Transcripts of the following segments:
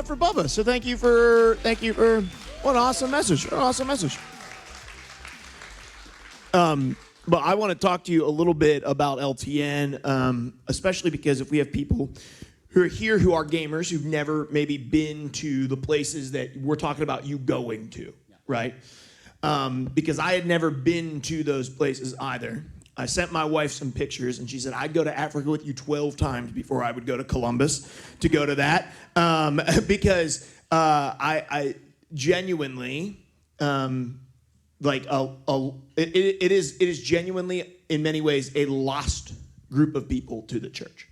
up for Bubba. So thank you for what an awesome message. What an awesome message. But I want to talk to you a little bit about LTN, especially because if we have people who are here who are gamers who've never maybe been to the places that we're talking about you going to, right? Because I had never been to those places either. I sent my wife some pictures, and she said, I'd go to Africa with you 12 times before I would go to Columbus to go to that. Because I genuinely, it is genuinely, in many ways, a lost group of people to the church.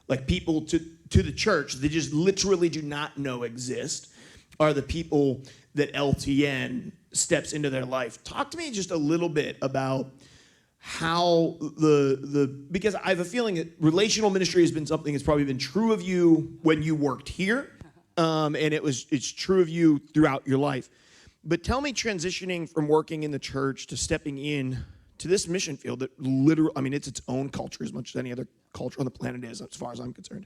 Like people to the church that just literally do not know exist are the people that LTN steps into their life. Talk to me just a little bit about how because I have a feeling that relational ministry has been something that's probably been true of you when you worked here, and it's true of you throughout your life. But tell me, transitioning from working in the church to stepping in to this mission field that literally, I mean, it's its own culture as much as any other culture on the planet is, as far as I'm concerned.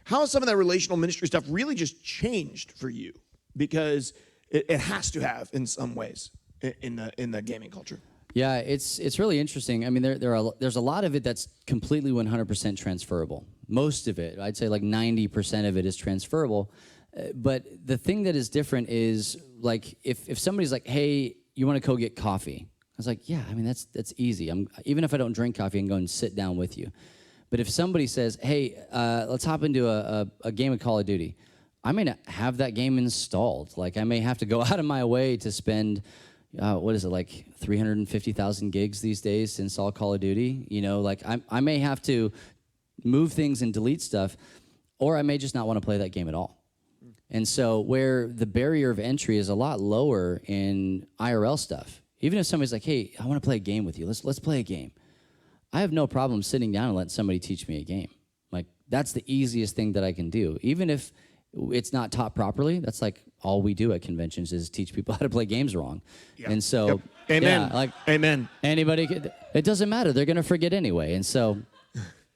How has some of that relational ministry stuff really just changed for you? Because it has to have in some ways in the gaming culture. Yeah, it's really interesting. I mean, there's a lot of it that's completely 100% transferable. Most of it, I'd say like 90% of it is transferable. But the thing that is different is like if somebody's like, hey, you want to go get coffee? I was like, yeah, I mean, that's easy. Even if I don't drink coffee, I can go and sit down with you. But if somebody says, hey, let's hop into a game of Call of Duty, I may not have that game installed. Like I may have to go out of my way to spend, what is it, like 350,000 gigs these days to install Call of Duty? You know, like I may have to move things and delete stuff, or I may just not want to play that game at all. And so where the barrier of entry is a lot lower in IRL stuff, even if somebody's like, hey, I want to play a game with you. Let's play a game. I have no problem sitting down and letting somebody teach me a game. Like that's the easiest thing that I can do. Even if it's not taught properly, that's like all we do at conventions is teach people how to play games wrong. Yeah. And so, yep. Amen. Yeah, like amen. Anybody, it doesn't matter. They're going to forget anyway. And so,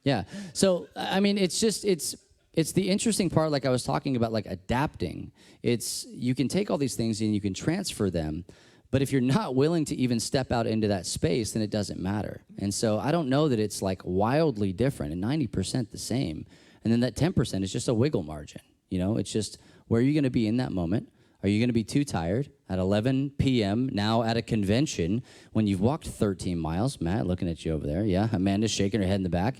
yeah. So, I mean, it's the interesting part, like I was talking about, like adapting. You can take all these things and you can transfer them, but if you're not willing to even step out into that space, then it doesn't matter. And so I don't know that it's like wildly different and 90% the same. And then that 10% is just a wiggle margin. You know, it's just where are you going to be in that moment? Are you going to be too tired at 11 p.m. now at a convention when you've walked 13 miles? Matt, looking at you over there. Yeah, Amanda's shaking her head in the back.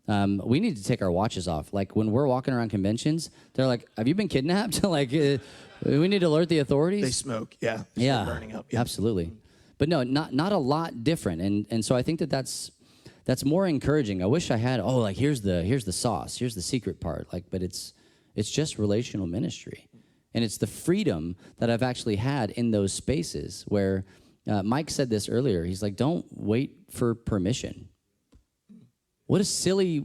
We need to take our watches off. Like when we're walking around conventions, they're like, have you been kidnapped? Like, we need to alert the authorities. They smoke, yeah. Yeah, burning up. Yeah. Absolutely. But no, not a lot different. And so I think that's more encouraging. I wish I had, like here's the sauce, here's the secret part. Like, but it's just relational ministry. And it's the freedom that I've actually had in those spaces where Mike said this earlier. He's like, don't wait for permission. What a silly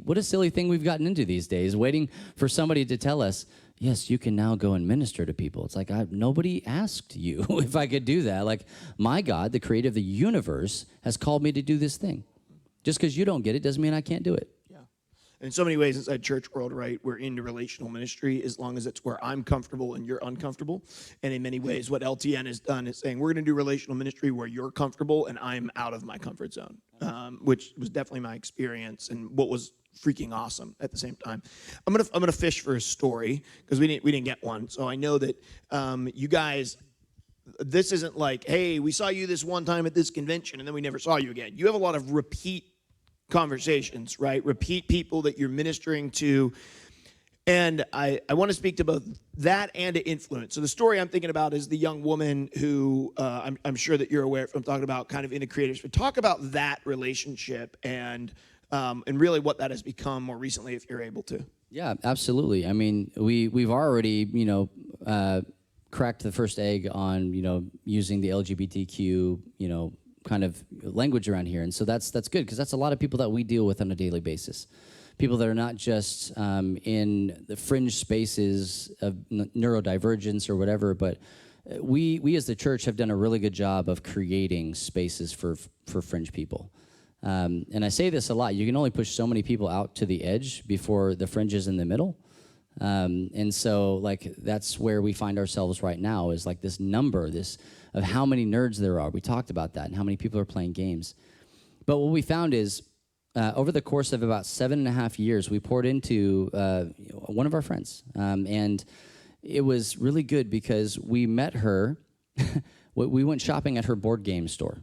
thing we've gotten into these days, waiting for somebody to tell us, yes, you can now go and minister to people. It's like, nobody asked you if I could do that. Like, my God, the creator of the universe, has called me to do this thing. Just because you don't get it doesn't mean I can't do it. In so many ways inside church world, right, we're into relational ministry as long as it's where I'm comfortable and you're uncomfortable. And in many ways, what LTN has done is saying we're going to do relational ministry where you're comfortable and I'm out of my comfort zone, which was definitely my experience and what was freaking awesome at the same time. I'm gonna fish for a story because we didn't get one. So I know that you guys, this isn't like, hey, we saw you this one time at this convention and then we never saw you again. You have a lot of repeat conversations, right? Repeat people that you're ministering to. And I want to speak to both that and to influence. So the story I'm thinking about is the young woman who I'm sure that you're aware if I'm talking about kind of into creators, but talk about that relationship and really what that has become more recently if you're able to. Yeah, absolutely. I mean, we've already, cracked the first egg on, using the LGBTQ, kind of language around here. And so that's good because that's a lot of people that we deal with on a daily basis. People that are not just in the fringe spaces of neurodivergence or whatever, but we as the church have done a really good job of creating spaces for fringe people. And I say this a lot, you can only push so many people out to the edge before the fringe is in the middle. And so, like, that's where we find ourselves right now, is like this number, this of how many nerds there are. We talked about that and how many people are playing games. But what we found is, over the course of about 7.5 years, we poured into one of our friends. And it was really good because we met her. We went shopping at her board game store.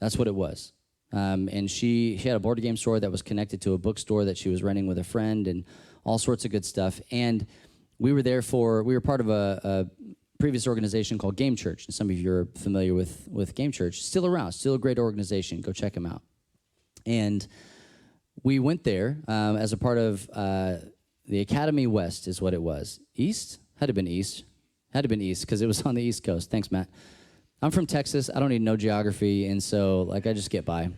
That's what it was. And she had a board game store that was connected to a bookstore that she was renting with a friend and all sorts of good stuff. And we were part of a previous organization called Game Church. And some of you are familiar with Game Church. Still around, still a great organization. Go check them out. And we went there as a part of the Academy West is what it was. East? Had to have been East. Had to have been East because it was on the East Coast. Thanks, Matt. I'm from Texas. I don't even know geography, and so like I just get by.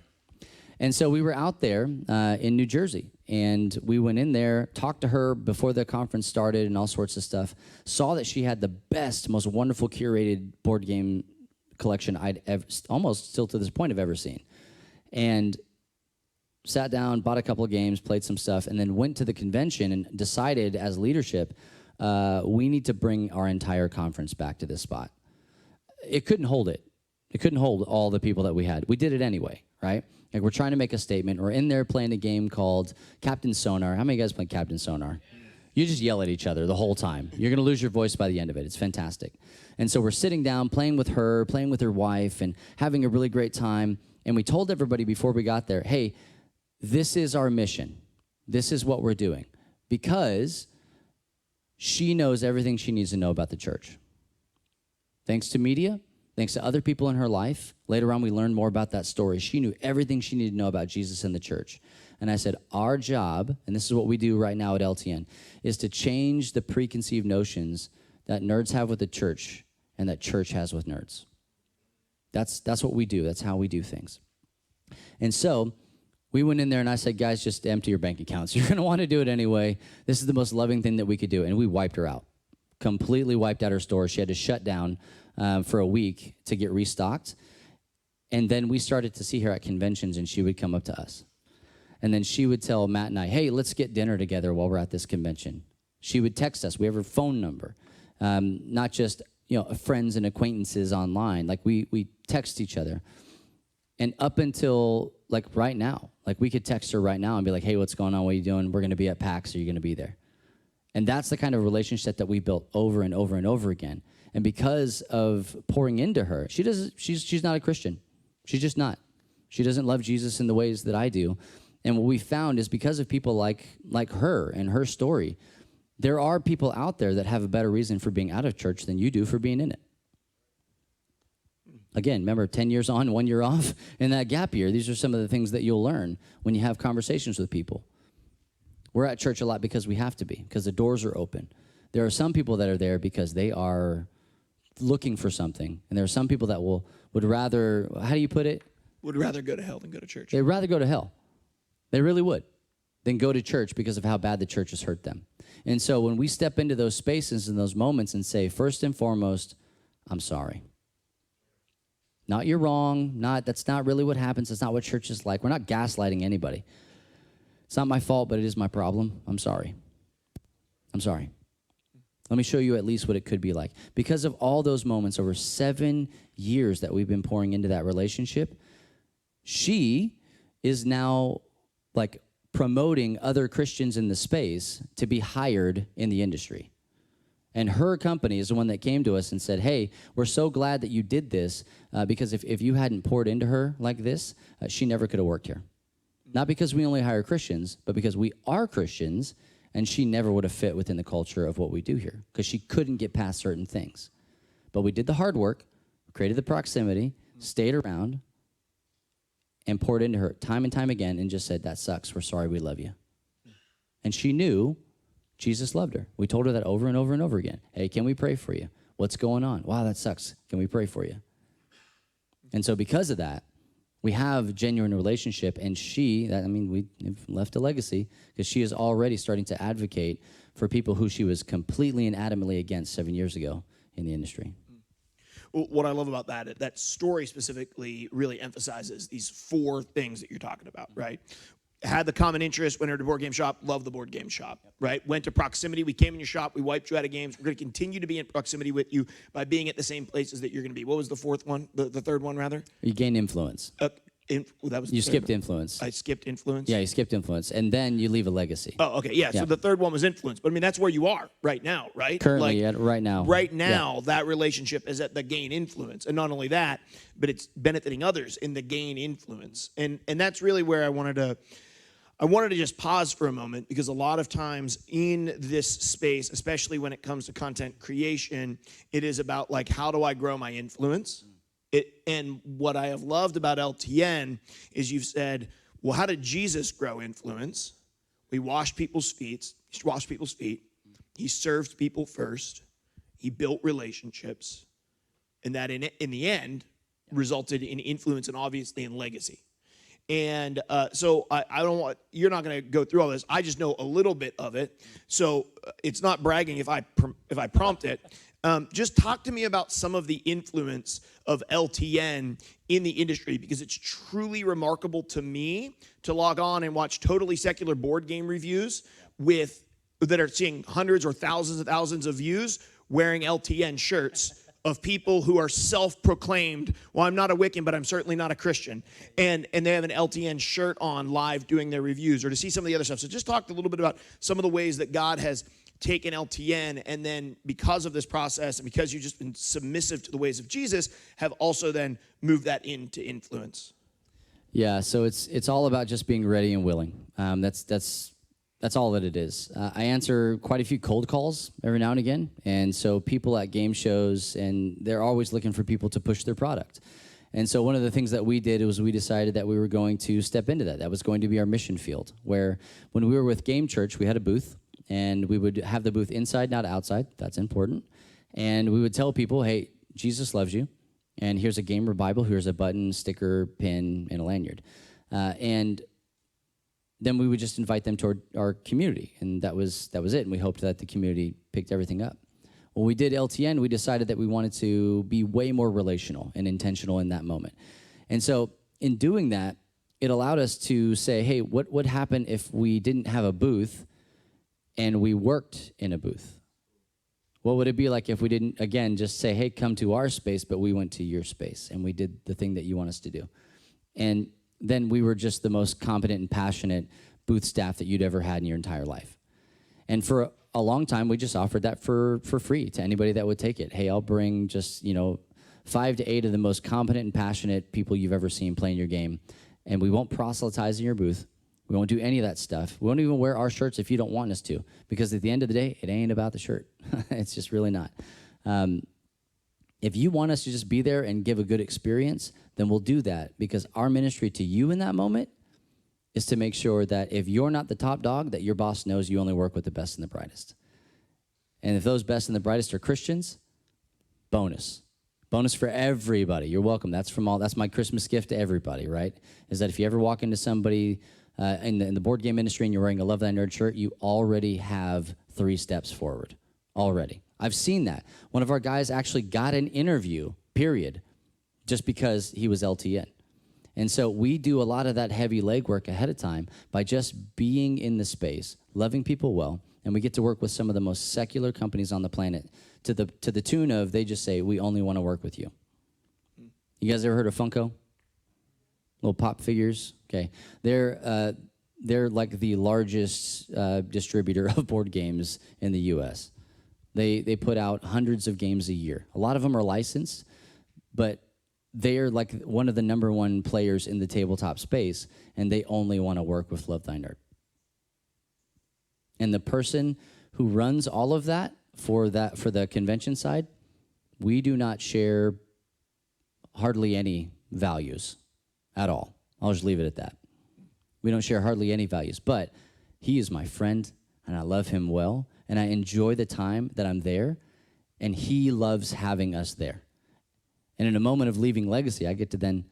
And so we were out there in New Jersey, and we went in there, talked to her before the conference started and all sorts of stuff, saw that she had the best, most wonderful curated board game collection I'd ever, almost still to this point, have ever seen. And sat down, bought a couple of games, played some stuff, and then went to the convention and decided as leadership, we need to bring our entire conference back to this spot. It couldn't hold it. It couldn't hold all the people that we had. We did it anyway, right? Like, we're trying to make a statement. We're in there playing a game called Captain Sonar. How many of you guys play Captain Sonar? You just yell at each other the whole time. You're going to lose your voice by the end of it. It's fantastic. And so we're sitting down, playing with her wife, and having a really great time. And we told everybody before we got there, hey, this is our mission. This is what we're doing. Because she knows everything she needs to know about the church. Thanks to media, thanks to other people in her life. Later on, we learned more about that story. She knew everything she needed to know about Jesus and the church. And I said, our job, and this is what we do right now at LTN, is to change the preconceived notions that nerds have with the church and that church has with nerds. That's what we do. That's how we do things. And so we went in there and I said, guys, just empty your bank accounts. You're going to want to do it anyway. This is the most loving thing that we could do. And we wiped her out. Completely wiped out her store. She had to shut down for a week to get restocked. And then we started to see her at conventions, and she would come up to us. And then she would tell Matt and I, hey, let's get dinner together while we're at this convention. She would text us. We have her phone number. Not just, friends and acquaintances online. Like, we text each other. And up until, like, right now, like, we could text her right now and be like, hey, what's going on? What are you doing? We're going to be at PAX. Are you going to be there? And that's the kind of relationship that we built over and over and over again. And because of pouring into her, she's not a Christian. She's just not. She doesn't love Jesus in the ways that I do. And what we found is because of people like her and her story, there are people out there that have a better reason for being out of church than you do for being in it. Again, remember, 10 years on, 1 year off, in that gap year, these are some of the things that you'll learn when you have conversations with people. We're at church a lot because we have to be, because the doors are open. There are some people that are there because they are looking for something. And there are some people that would rather, how do you put it? Would rather go to hell than go to church. They'd rather go to hell. They really would. Than go to church because of how bad the church has hurt them. And so when we step into those spaces and those moments and say, first and foremost, I'm sorry. Not you're wrong. That's not really what happens. That's not what church is like. We're not gaslighting anybody. It's not my fault, but it is my problem. I'm sorry. I'm sorry. Let me show you at least what it could be like. Because of all those moments over 7 years that we've been pouring into that relationship, she is now like promoting other Christians in the space to be hired in the industry. And her company is the one that came to us and said, hey, we're so glad that you did this because if you hadn't poured into her like this, she never could have worked here. Not because we only hire Christians, but because we are Christians, and she never would have fit within the culture of what we do here because she couldn't get past certain things. But we did the hard work, created the proximity, stayed around, and poured into her time and time again and just said, that sucks. We're sorry. We love you. And she knew Jesus loved her. We told her that over and over and over again. Hey, can we pray for you? What's going on? Wow, that sucks. Can we pray for you? And so because of that, we have a genuine relationship, and we've left a legacy because she is already starting to advocate for people who she was completely and adamantly against 7 years ago in the industry. Well, what I love about that story specifically really emphasizes these 4 things that you're talking about, right? had the common interest, went into the board game shop, loved the board game shop, right? Went to proximity. We came in your shop. We wiped you out of games. We're going to continue to be in proximity with you by being at the same places that you're going to be. What was the fourth one? The third one, rather? You gain influence. That was You skipped influence. I skipped influence? Yeah, you skipped influence. And then you leave a legacy. Oh, okay. Yeah. So the third one was influence. But I mean, that's where you are right now, right? Currently, right now. Right now, that relationship is at the gain influence. And not only that, but it's benefiting others in the gain influence. And that's really where I wanted to just pause for a moment, because a lot of times in this space, especially when it comes to content creation, it is about like, how do I grow my influence? And what I have loved about LTN is you've said, well, how did Jesus grow influence? We washed people's feet. He washed people's feet. He served people first. He built relationships. And that in the end resulted in influence and obviously in legacy. And so I don't want, you're not going to go through all this. I just know a little bit of it. So it's not bragging if I prompt it. Just talk to me about some of the influence of LTN in the industry, because it's truly remarkable to me to log on and watch totally secular board game reviews that are seeing hundreds or thousands of views wearing LTN shirts of people who are self-proclaimed, well, I'm not a Wiccan, but I'm certainly not a Christian. And they have an LTN shirt on live doing their reviews, or to see some of the other stuff. So just talk a little bit about some of the ways that God has taken LTN, and then because of this process and because you've just been submissive to the ways of Jesus, have also then moved that into influence. Yeah, so it's all about just being ready and willing. That's all that it is. I answer quite a few cold calls every now and again, and so people at game shows, and they're always looking for people to push their product. And so one of the things that we did was we decided that we were going to step into that. That was going to be our mission field, where when we were with Game Church, we had a booth, and we would have the booth inside, not outside. That's important. And we would tell people, hey, Jesus loves you, and here's a gamer Bible, here's a button, sticker, pin, and a lanyard. And then we would just invite them toward our community, and that was it. And we hoped that the community picked everything up. When we did LTN, we decided that we wanted to be way more relational and intentional in that moment. And so in doing that, it allowed us to say, hey, what would happen if we didn't have a booth and we worked in a booth? What would it be like if we didn't, again, just say, hey, come to our space, but we went to your space and we did the thing that you want us to do? And then we were just the most competent and passionate booth staff that you'd ever had in your entire life. And for a long time, we just offered that for free to anybody that would take it. Hey, I'll bring just, 5 to 8 of the most competent and passionate people you've ever seen playing your game, and we won't proselytize in your booth. We won't do any of that stuff. We won't even wear our shirts if you don't want us to, because at the end of the day, it ain't about the shirt. It's just really not. If you want us to just be there and give a good experience, then we'll do that, because our ministry to you in that moment is to make sure that if you're not the top dog, that your boss knows you only work with the best and the brightest. And if those best and the brightest are Christians, bonus. Bonus for everybody. You're welcome. That's my Christmas gift to everybody, right? Is that if you ever walk into somebody in the board game industry and you're wearing a Love Thy Nerd shirt, you already have 3 steps forward. Already. I've seen that. One of our guys actually got an interview, period, just because he was LTN. And so we do a lot of that heavy legwork ahead of time by just being in the space, loving people well, and we get to work with some of the most secular companies on the planet to the tune of, they just say, we only want to work with you. You guys ever heard of Funko? Little pop figures? Okay. They're like the largest distributor of board games in the U.S. They put out hundreds of games a year. A lot of them are licensed, but they are like one of the number 1 players in the tabletop space, and they only want to work with Love Thy Nerd. And the person who runs all of that for the convention side, we do not share hardly any values at all. I'll just leave it at that. We don't share hardly any values, but he is my friend, and I love him well, and I enjoy the time that I'm there, and he loves having us there. And in a moment of leaving legacy, I get to then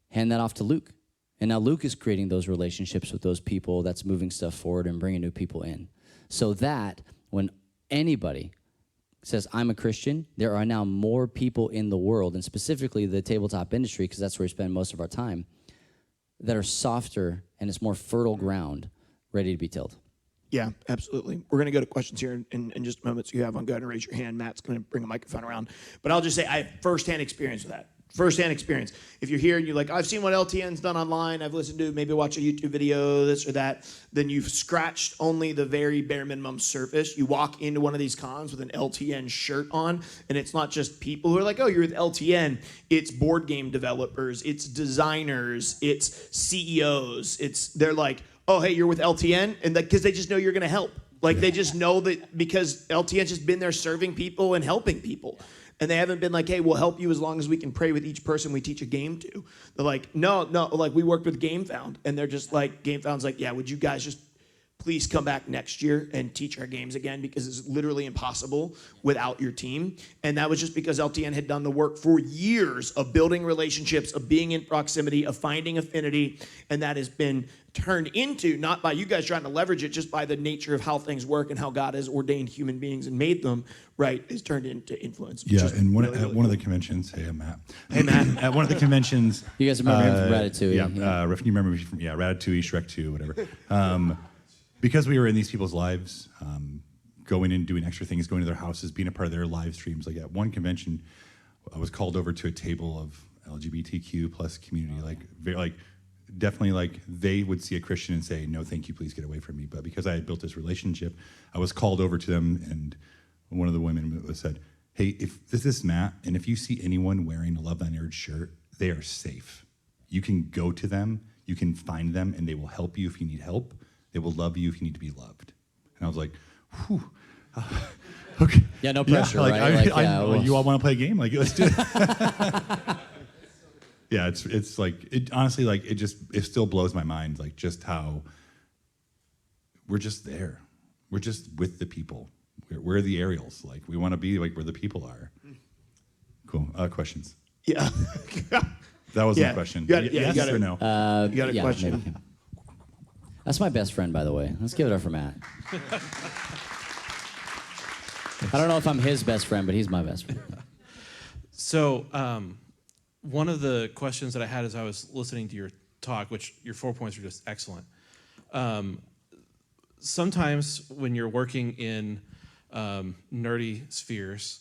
hand that off to Luke. And now Luke is creating those relationships with those people that's moving stuff forward and bringing new people in. So that when anybody says, I'm a Christian, there are now more people in the world, and specifically the tabletop industry, because that's where we spend most of our time, that are softer and it's more fertile ground ready to be tilled. Yeah, absolutely. We're going to go to questions here in just a moment. So you have one, go ahead and raise your hand. Matt's going to bring a microphone around. But I'll just say I have firsthand experience with that. Firsthand experience. If you're here and you're like, I've seen what LTN's done online, I've listened to, maybe watch a YouTube video, this or that, then you've scratched only the very bare minimum surface. You walk into one of these cons with an LTN shirt on, and it's not just people who are like, oh, you're with LTN. It's board game developers, it's designers, it's CEOs. They're like, oh, hey, you're with LTN? And because they just know you're going to help. Like, they just know that because LTN's just been there serving people and helping people. And they haven't been like, hey, we'll help you as long as we can pray with each person we teach a game to. They're like, no, like we worked with GameFound. And they're just like, GameFound's like, yeah, would you guys just please come back next year and teach our games again, because it's literally impossible without your team. And that was just because LTN had done the work for years of building relationships, of being in proximity, of finding affinity. And that has been turned into, not by you guys trying to leverage it, just by the nature of how things work and how God has ordained human beings and made them, right, is turned into influence. Yeah, and at one of the conventions, hey, I'm Matt. Hey, Matt. At one of the conventions. You guys remember him from Ratatouille? Yeah, you remember me from, Ratatouille, Shrek 2, whatever. Because we were in these people's lives, going and doing extra things, going to their houses, being a part of their live streams. Like at one convention, I was called over to a table of LGBTQ plus community, definitely like they would see a Christian and say, no, thank you, please get away from me. But because I had built this relationship, I was called over to them, and one of the women said, hey, if this is Matt, and if you see anyone wearing a Love Thy Nerd shirt, they are safe. You can go to them, you can find them, and they will help you if you need help. They will love you if you need to be loved. And I was like, whew. Okay. Yeah, no pressure, right? Well, you all want to play a game? Like, let's do it. Yeah, it's like, honestly, like, it still blows my mind, like, just how we're just there. We're just with the people. We're the Ariels. Like, we want to be like where the people are. Cool. Questions? Yeah. That was my question. You got or no? You got a question? Maybe. That's my best friend, by the way. Let's give it up for Matt. I don't know if I'm his best friend, but he's my best friend. So, one of the questions that I had as I was listening to your talk, which your 4 points are just excellent. Sometimes when you're working in nerdy spheres,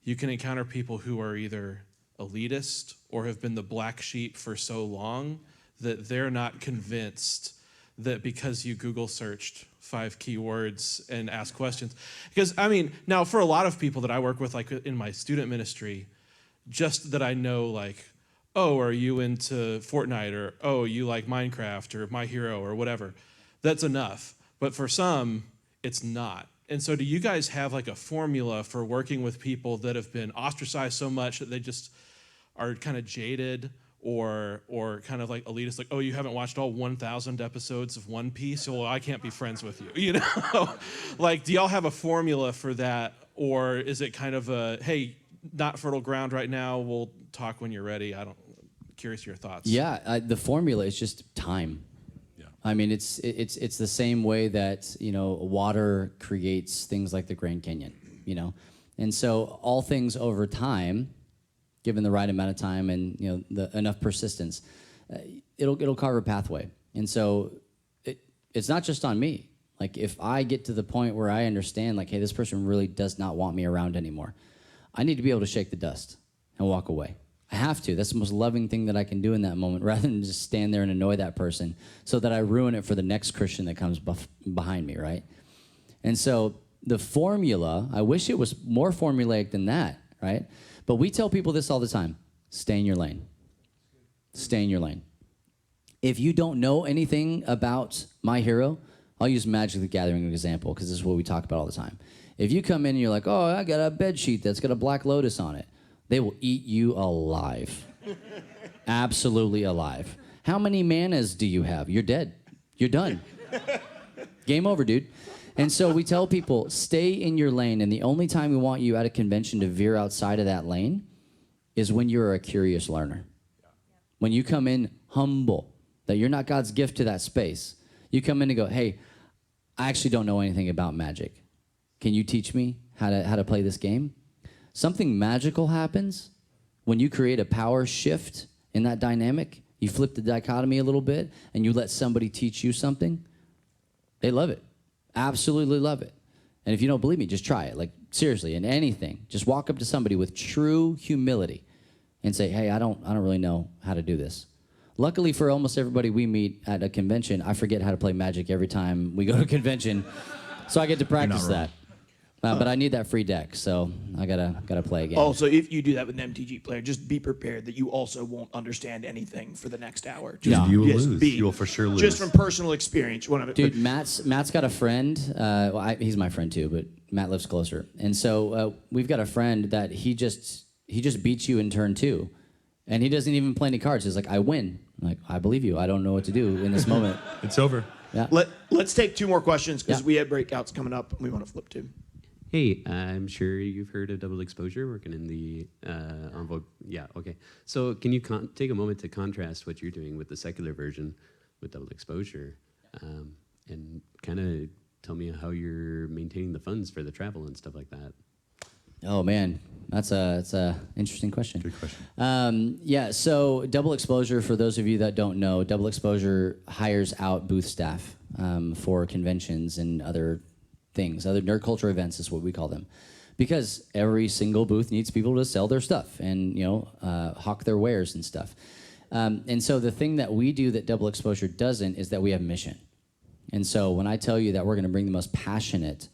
you can encounter people who are either elitist or have been the black sheep for so long that they're not convinced that because you Google searched 5 keywords and asked questions. Because, I mean, now for a lot of people that I work with, like in my student ministry, just that I know, like, oh, are you into Fortnite, or oh, you like Minecraft or My Hero or whatever, that's enough. But for some, it's not. And so do you guys have like a formula for working with people that have been ostracized so much that they just are kind of jaded, or kind of like elitist, like, oh, you haven't watched all 1,000 episodes of One Piece? Well, I can't be friends with you, you know? Like, do y'all have a formula for that? Or is it kind of a, hey, not fertile ground right now, we'll talk when you're ready? Curious your thoughts. Yeah, the formula is just time. Yeah. I mean, it's the same way that, water creates things like the Grand Canyon, And so all things over time, given the right amount of time and enough persistence, it'll carve a pathway. And so it's not just on me. Like, if I get to the point where I understand, like, hey, this person really does not want me around anymore, I need to be able to shake the dust and walk away. I have to. That's the most loving thing that I can do in that moment, rather than just stand there and annoy that person so that I ruin it for the next Christian that comes behind me, right? And so the formula, I wish it was more formulaic than that, right? But we tell people this all the time: stay in your lane. Stay in your lane. If you don't know anything about My Hero, I'll use Magic the Gathering as an example, because this is what we talk about all the time. If you come in and you're like, oh, I got a bed sheet that's got a black lotus on it, they will eat you alive. Absolutely alive. How many manas do you have? You're dead. You're done. Game over, dude. And so we tell people, stay in your lane, and the only time we want you at a convention to veer outside of that lane is when you're a curious learner. When you come in humble, that you're not God's gift to that space. You come in and go, hey, I actually don't know anything about magic. Can you teach me how to play this game? Something magical happens when you create a power shift in that dynamic You flip the dichotomy a little bit and you let somebody teach you something, they love it. Absolutely love it. And if you don't believe me, just try it. Like, seriously, in anything, just walk up to somebody with true humility and say, hey, I don't really know how to do this. Luckily for almost everybody we meet at a convention, I forget how to play Magic every time we go to a convention, so I get to practice that. But I need that free deck, so I gotta play again. Also, if you do that with an MTG player, just be prepared that you also won't understand anything for the next hour. Just, You will just lose. You will for sure lose. Just from personal experience. Dude, Matt's got a friend. He's my friend too, but Matt lives closer. And so we've got a friend that he just beats you in turn 2, and he doesn't even play any cards. He's like, I win. I'm like, I believe you. I don't know what to do in this moment. It's over. Yeah. Let's take 2 more questions because Yeah. we have breakouts coming up and we want to flip to. Hey, I'm sure you've heard of double exposure working in the Envoy. Yeah, okay. So can you take a moment to contrast what you're doing with the secular version with double exposure and kind of tell me how you're maintaining the funds for the travel and stuff like that? Oh man, that's a interesting question. Good question. Yeah, so double exposure, for those of you that don't know, double exposure hires out booth staff for conventions and other things, other nerd culture events is what we call them, because every single booth needs people to sell their stuff and hawk their wares and stuff. And so the thing that we do that double exposure doesn't is that we have mission. And so when I tell you that we're going to bring the most passionate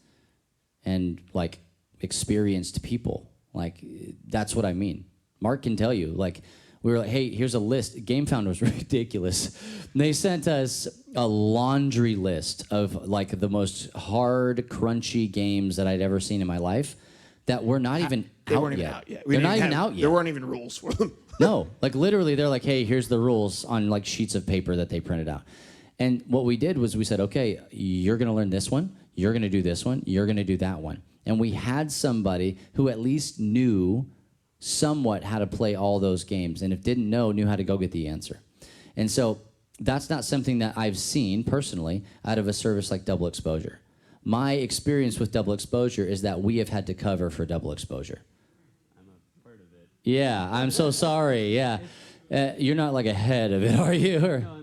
and like experienced people, like that's what I mean. Mark can tell you, like we were like, hey, here's a list. GameFound was ridiculous. They sent us a laundry list of like the most hard, crunchy games that I'd ever seen in my life that were not even out yet. They're not even out yet. There weren't even rules for them. No, like literally they're like, hey, here's the rules on like sheets of paper that they printed out. And what we did was we said, okay, you're going to learn this one, you're going to do this one, you're going to do that one. And we had somebody who at least knew somewhat how to play all those games, and if didn't know, knew how to go get the answer. And so that's not something that I've seen personally out of a service like double exposure. My experience with double exposure is that we have had to cover for double exposure. I'm a part of it. Yeah, I'm so sorry. Yeah. You're not like ahead of it, are you? Or? No, I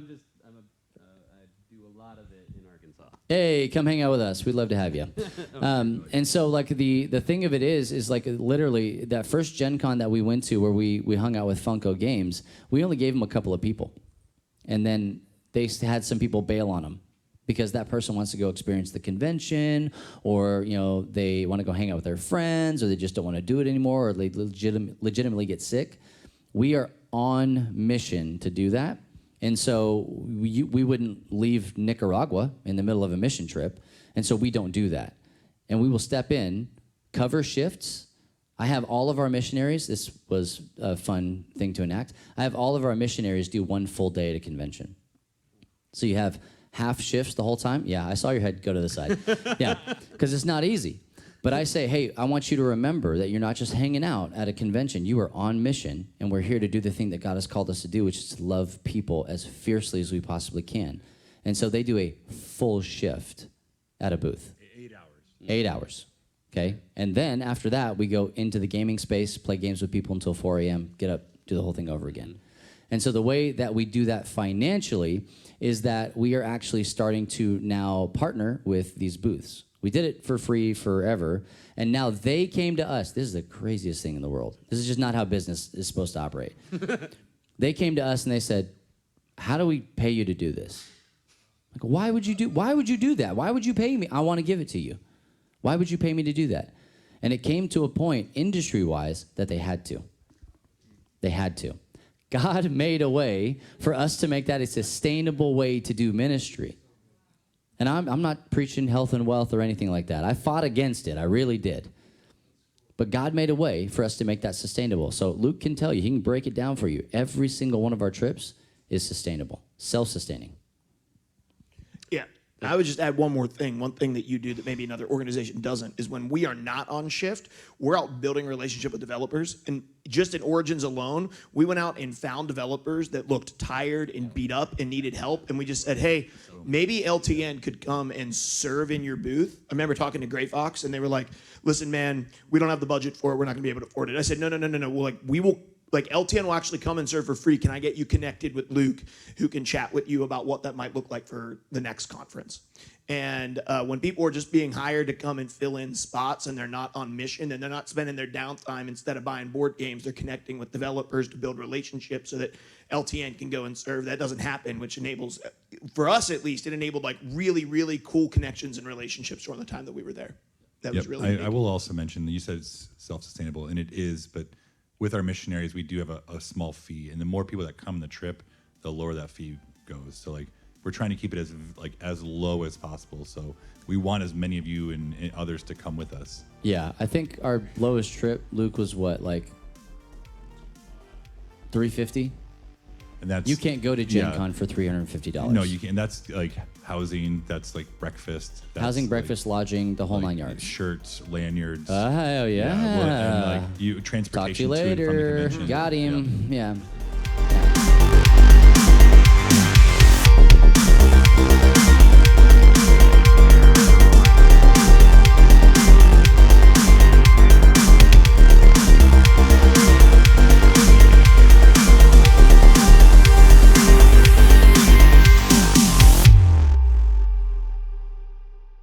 do a lot of it in Arkansas. Hey, come hang out with us. We'd love to have you. And so like the thing of it is like literally that first Gen Con that we went to where we hung out with Funko Games, we only gave them a couple of people. And then they had some people bail on them because that person wants to go experience the convention, or they want to go hang out with their friends, or they just don't want to do it anymore, or they legitimately get sick. We are on mission to do that. And so we wouldn't leave Nicaragua in the middle of a mission trip, and so we don't do that. And we will step in, cover shifts. I have all of our missionaries, this was a fun thing to enact, I have all of our missionaries do 1 full day at a convention. So you have half shifts the whole time? Yeah, I saw your head go to the side. Yeah, because it's not easy. But I say, hey, I want you to remember that you're not just hanging out at a convention. You are on mission, and we're here to do the thing that God has called us to do, which is to love people as fiercely as we possibly can. And so they do a full shift at a booth. 8 hours. 8 hours, okay? And then after that, we go into the gaming space, play games with people until 4 a.m., get up, do the whole thing over again. And so the way that we do that financially is that we are actually starting to now partner with these booths. We did it for free forever, and now they came to us. This is the craziest thing in the world. This is just not how business is supposed to operate. They came to us and they said, how do we pay you to do this? Like, why would you do that? Why would you pay me? I want to give it to you. Why would you pay me to do that? And it came to a point, industry-wise, that they had to. They had to. God made a way for us to make that a sustainable way to do ministry. And I'm not preaching health and wealth or anything like that. I fought against it. I really did. But God made a way for us to make that sustainable. So Luke can tell you, he can break it down for you. Every single one of our trips is sustainable, self-sustaining. Yeah. I would just add one more thing. One thing that you do that maybe another organization doesn't is when we are not on shift, we're out building a relationship with developers. And just in Origins alone, we went out and found developers that looked tired and beat up and needed help. And we just said, hey, maybe LTN could come and serve in your booth. I remember talking to Gray Fox, and they were like, listen, man, we don't have the budget for it. We're not going to be able to afford it. I said, no. Well, like, we will like LTN will actually come and serve for free. Can I get you connected with Luke, who can chat with you about what that might look like for the next conference? And when people are just being hired to come and fill in spots and they're not on mission and they're not spending their downtime, instead of buying board games, they're connecting with developers to build relationships so that LTN can go and serve. That doesn't happen, which enables, for us at least, it enabled like really, really cool connections and relationships during the time that we were there. That was really I will also mention that you said it's self-sustainable, and it is, but with our missionaries, we do have a small fee, and the more people that come on the trip, the lower that fee goes. So like we're trying to keep it as low as possible. So we want as many of you and others to come with us. Yeah, I think our lowest trip, Luke, was what, like $350? And that's You can't go to Gen Con for $350. No, you can't. That's like housing. That's like breakfast. That's Housing, like, breakfast, lodging, the whole like 9 yards. Shirts, lanyards. Oh, yeah. Well, and like Talk to transportation you to and from the later. convention. Got him. Yeah.